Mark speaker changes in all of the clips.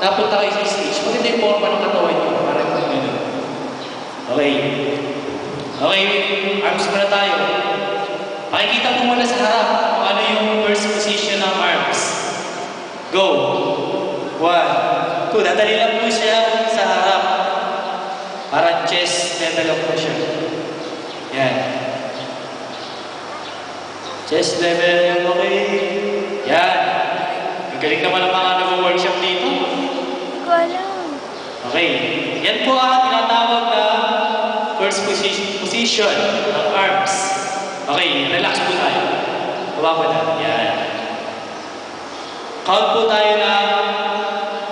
Speaker 1: napunta kayo sa stage, maganda yung forma ng katawan nyo. Parang gano'n. Okay. Okay, arms muna tayo. Pakikita ko muna sa harap kung ano yung first position ng arms. Go. 1, 2. Dadali lang po siya sa harap. Parang chest level lang po siya. Yan. Chest level yung okay. Yan. Magaling naman ang mga nag-workshop dito.
Speaker 2: Hindi ko alam.
Speaker 1: Okay. Yan po ang tinatawag na first position ng arms. Okay, relax po tayo. Baba po na. Yan. Count po tayo na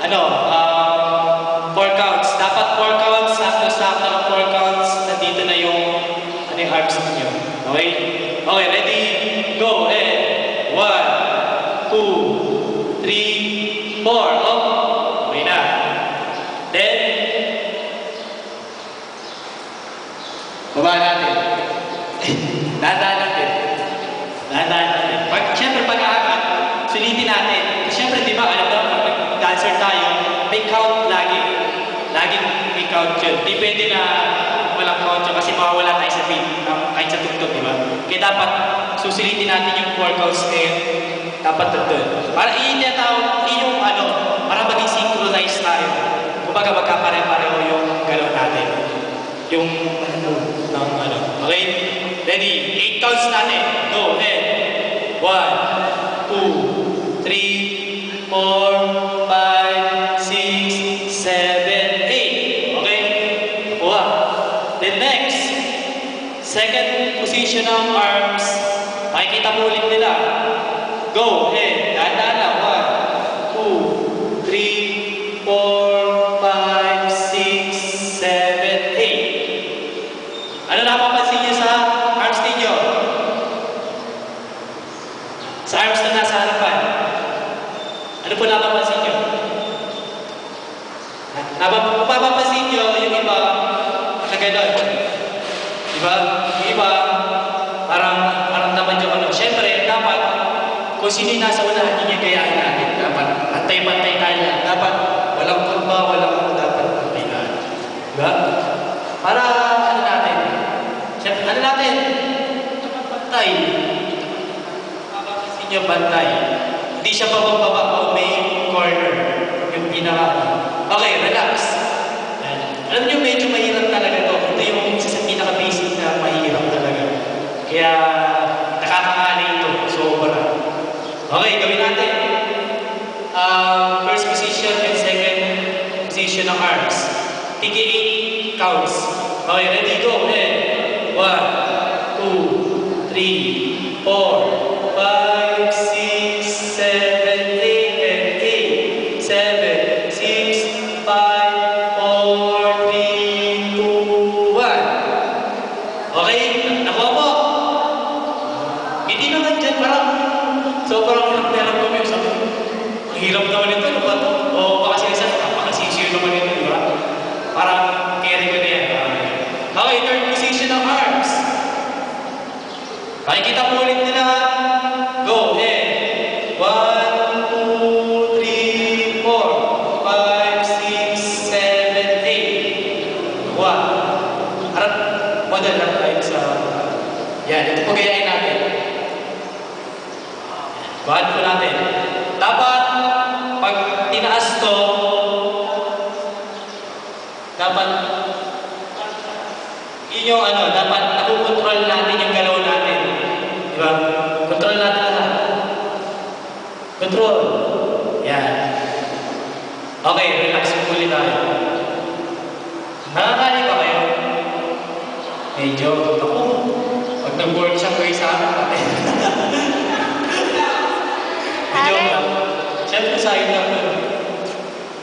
Speaker 1: 4 counts. Dapat 4 counts. Sakto-sakto ng 4 counts. Nandito na yung arms ninyo. Okay? Okay, ready? Go. 1, 2, 3, 4. Oh. Okay na. Then, baba natin. Dahan-dahan natin. Dahan-dahan natin. Siyempre, pag-aangat, sulitin natin. Siyempre, di ba, alam mo, pag dancer tayo, may count lagi. Laging may count yun. Di pwede na walang count yun kasi mawawala tayo sa beat, kahit sa tugtog, di ba? Kaya dapat susulitin natin yung 4 counts na yun. Dapat doon. Para para maging synchronize tayo. Kumbaga, magkapare-pareho yung galaw natin. Yung Okay? Ready? 8 counts natin. Go. 1, 2, 3, 4, 5, 6, 7, 8. Okay? Kuha. Then next, second position ng arms. Makikita mo ulit nila. Go. Dahan-dahan lang. 1, 2, 3, 4, 5, 6, 7, 8. Ano napapansin niyo sa arms ninyo? Sa arms na nasa harapan. Ano po napapansin niyo? Napapansin niyo yung iba nakaganon. Diba? Yung iba parang naman yung Siyempre, dapat kung sino yung nasa unahan, yun yung gayahin natin. Dapat pantay-pantay tayo. Dapat walang kurba, walang dapat pantay natin. Diba? Para natin? Siyempre, natin? Pantay. Papapansin niyo pantay. Hindi siya bababa o may corner. Yung pinaka. Okay, relax. Alam niyo, medyo mahirap talaga to. Ito yung isa sa pinaka-basic na mahirap talaga. Kaya, nakakaaling ito. Sobra. Okay, gawin natin. First position and second position ng arms. Tika 8 counts. Okay, ready, go. 1, 2, 3, 4, 5, 6, 7, 8, and 8. 7, 6, 5, 4, 3, 2, 1. Okay, nakuha po. Hindi naman dyan, parang sobrang hirap ko yung sabi. Ang hirap naman ito, ano ba ito? O baka sinasabi, napakasisiyo naman ito, di ba? Parang carry ko na yan. Okay, third position ng arms. Makikita po ulit nila. Go. 1, 2, 3, 4, 5, 6, 7, 8. Wow. Harap, model lang tayo sa... Yan, ito po gayain natin. Bahan po natin. Dapat, pag tinaas to, dapat, yun yung dapat nakukontrol natin yung galaw natin. Diba? Control natin lahat. Control. Yan. Okay, relax muli tayo. Nakakali ba kayo? Medyo, ako, pag nag-workshop kayo sa akin, pati. Medyo lang. Siyempre sa'yo lang.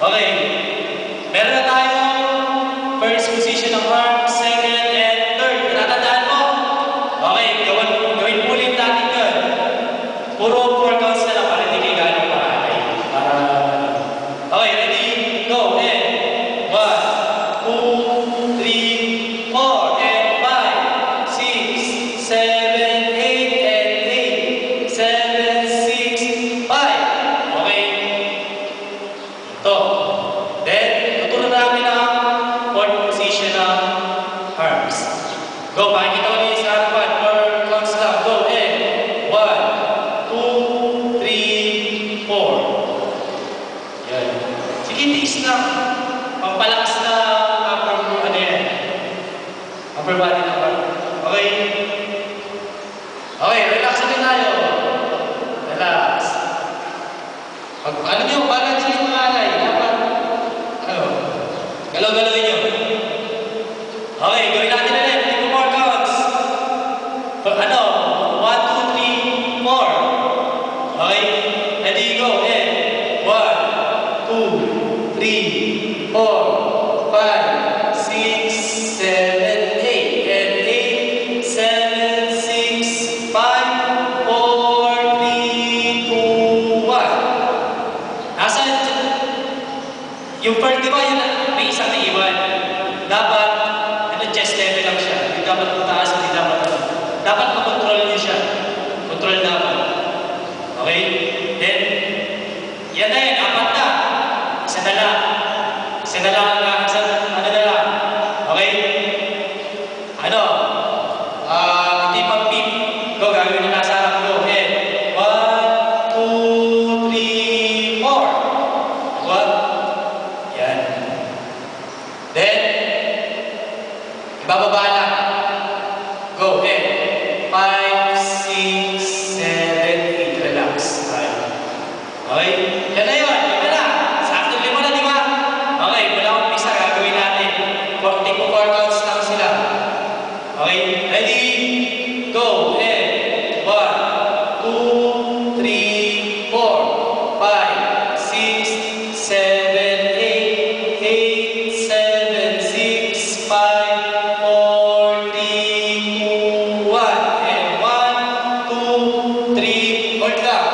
Speaker 1: Okay. Meron na tayo first position ng arms, second, and third. Natatandaan mo? Okay, gawin mo ulit natin yun. Puro 4 counts na lang para hindi kayo gano'ng makakay. Okay, ready? Go. 1, 2, 3, 4, and 5, 6, 7, 8, and 8, 7, 6, 5. Okay? Ito. Tiis lang. Pampalakas na ano yan. Upper body na part. Okay? Okay, relax na tayo. Relax. Pag ano nyo, balance yung mga alay. Dapat, galaw-galawin nyo. Okay, gawin natin ulit. 3 more counts. 1, 2, 3, 4. Okay? Ready, go. 1, 2, 3, 4, 5, 6, 7, 8. And 8, 7, 6, 5, 4, 3, 2, 1. Nasaan? Yung part, di ba, yun, may isang naiwan. Dapat, chest level lang siya. Hindi dapat mataas, hindi dapat dapat makontrol niyo siya. Control dapat. Okay? Then, yan na yan. 4 na. Isa na lang. Isa na lang. Ano na lang. Okay? Ano? Hindi pag-peep. Go, gagawin na nasa harap ko. 1, 2, 3, 4. What? Yan. Then, ibababa lang. Go, 5, 6, 7, 8. Relax. Okay? Yan na yun. Lima na. Sakto 5 na, di ba? Okay, mula umpisa gagawin natin. 4 counts lang sila. Okay? Ready? Go. 1, 2, 3, 4, 5, 6, 7, 8. 8, 7, 6, 5, 4, 3, 2, 1. And 1, 2, 3. Hold lang.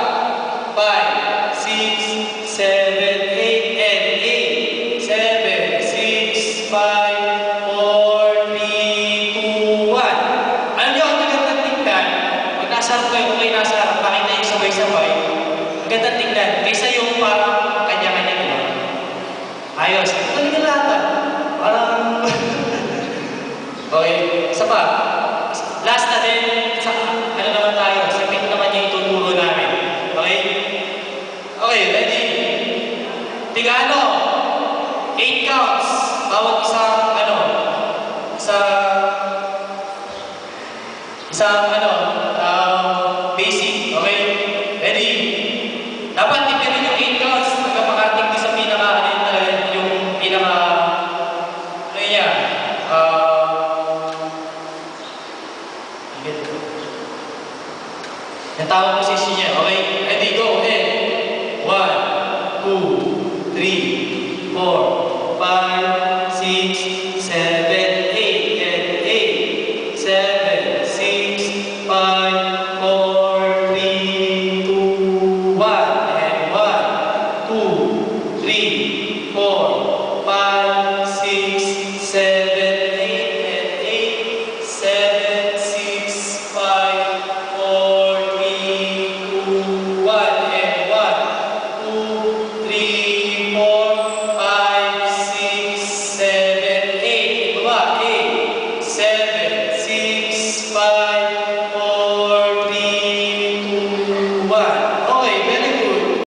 Speaker 1: 5, 6, 7, 8. And 8, 7, 6, 5, 4, 3, 2, 1. Alam niyo, ang magandang tingnan, pag nasa harap kayo, okay nasa harap, pakita yung sabay-sabay. Magandang tingnan, kaysa yung parang kanya-kanya, di ba? Ayos. Ito talaga lahat. Parang... okay. Isa pa. Last na din. Ano naman tayo? Submit naman yung ituturo namin. Okay? Okay, ready? Tigano. 8 counts. Bawat isang basic. Okay? Ready? Dapat tipirin yung 8 counts. Magkapakating din sa pinaka, yung tawag position niya. Okay? Ready, go. 1, 2, 3, 4, 5, 6, 7, 8. And 8, 7, 6, 5, 4, 3, 2, 1. And 1, 2, 3, 4, 5, 6,